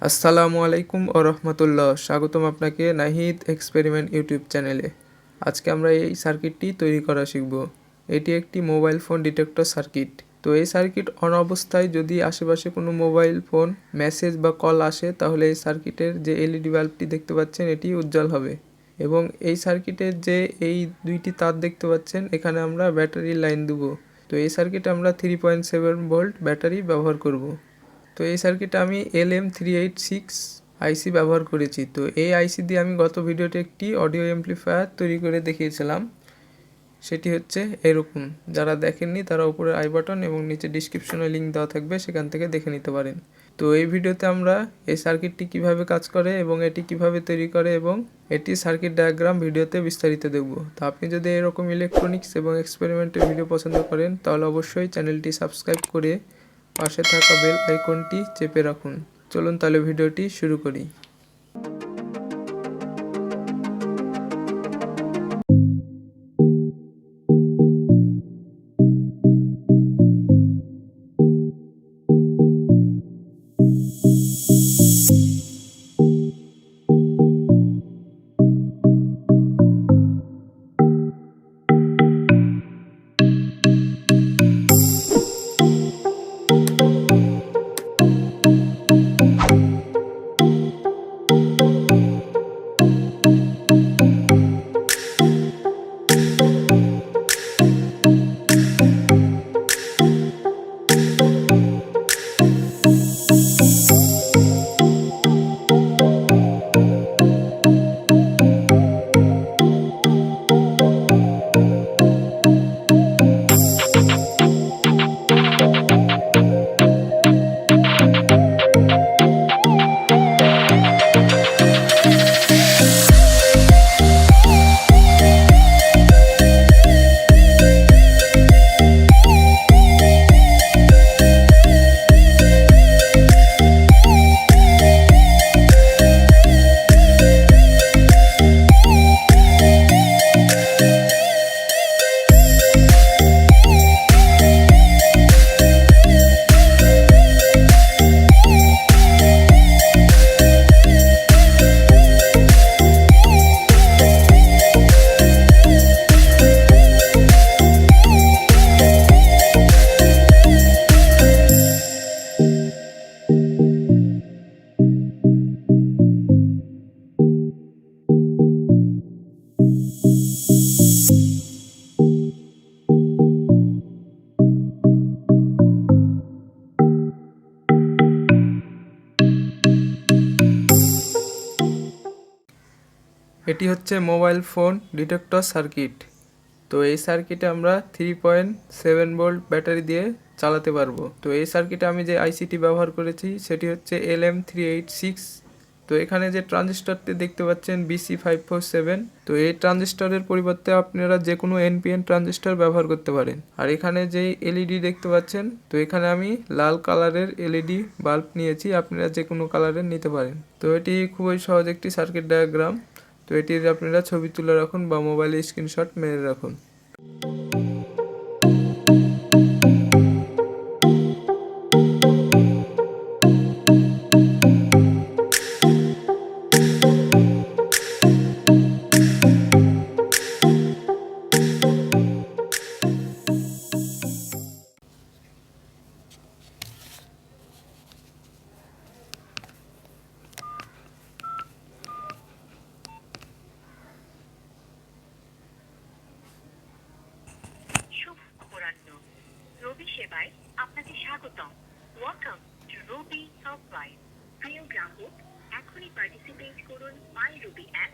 আসসালামু আলাইকুম ও রহমতুল্লাহ। স্বাগতম আপনাকে নাহিদ এক্সপেরিমেন্ট ইউটিউব চ্যানেলে। আজকে আমরা এই সার্কিটটি তৈরি করা শিখব। এটি একটি মোবাইল ফোন ডিটেক্টর সার্কিট। তো এই সার্কিট অন অবস্থায় যদি আশেপাশে কোনো মোবাইল ফোন মেসেজ বা কল আসে, তাহলে এই সার্কিটের যে এলইডি বাল্বটি দেখতে পাচ্ছেন এটি উজ্জ্বল হবে। এবং এই সার্কিটের যে এই দুইটি তার দেখতে পাচ্ছেন, এখানে আমরা ব্যাটারি লাইন দেব। তো এই সার্কিটে আমরা 3.7 ভোল্ট ব্যাটারি ব্যবহার করব। তো এই সার্কিটে আমি LM386 আইসি ব্যবহার করেছি। তো এই আইসি দিয়ে আমি গত ভিডিওতে একটি অডিও অ্যাম্প্লিফায়ার তৈরি করে দেখিয়েছিলাম। সেটি হচ্ছে এরকম। যারা দেখেননি তারা উপরে আই বাটন এবং নিচে ডিসক্রিপশনে লিঙ্ক দেওয়া থাকবে, সেখান থেকে দেখে নিতে পারেন। তো এই ভিডিওতে আমরা এই সার্কিটটি কিভাবে কাজ করে এবং এটি কিভাবে তৈরি করে এবং এটি সার্কিট ডায়াগ্রাম ভিডিওতে বিস্তারিত দেখব। তো আপনি যদি এরকম ইলেকট্রনিক্স এবং এক্সপেরিমেন্টের ভিডিও পছন্দ করেন, তাহলে অবশ্যই চ্যানেলটি সাবস্ক্রাইব করে পাশে থাকা বেল আইকনটি চেপে রাখুন। চলুন তাহলে ভিডিওটি শুরু করি। এটি হচ্ছে মোবাইল ফোন ডিটেক্টর সার্কিট। তো এই সার্কিটে আমরা 3.7 ভোল্ট ব্যাটারি দিয়ে চালাতে পারবো। তো এই সার্কিটে আমি যে আইসিটি ব্যবহার করেছি সেটি হচ্ছে LM386। তো এখানে যে ট্রানজিস্টরটি দেখতে পাচ্ছেন BC547। তো এই ট্রানজিস্টরের পরিবর্তে আপনারা যে কোনো NPN ট্রানজিস্টর ব্যবহার করতে পারেন। আর এখানে যেই এলইডি দেখতে পাচ্ছেন, তো এখানে আমি লাল কালারের এলইডি বাল্ব নিয়েছি, আপনারা যে কোনো কালারের নিতে পারেন। তো এটি খুবই সহজ একটি সার্কিট ডায়াগ্রাম। তো এটির আপনারা ছবি তুলে রাখুন বা মোবাইলে স্ক্রিনশট মেরে রাখুন। রবি সেবায় আপনাকে স্বাগতম। Welcome to Robi helpline. প্রিয় গ্রাহক, এখনই পার্টিসিপেট করুন মাই রবি অ্যাপ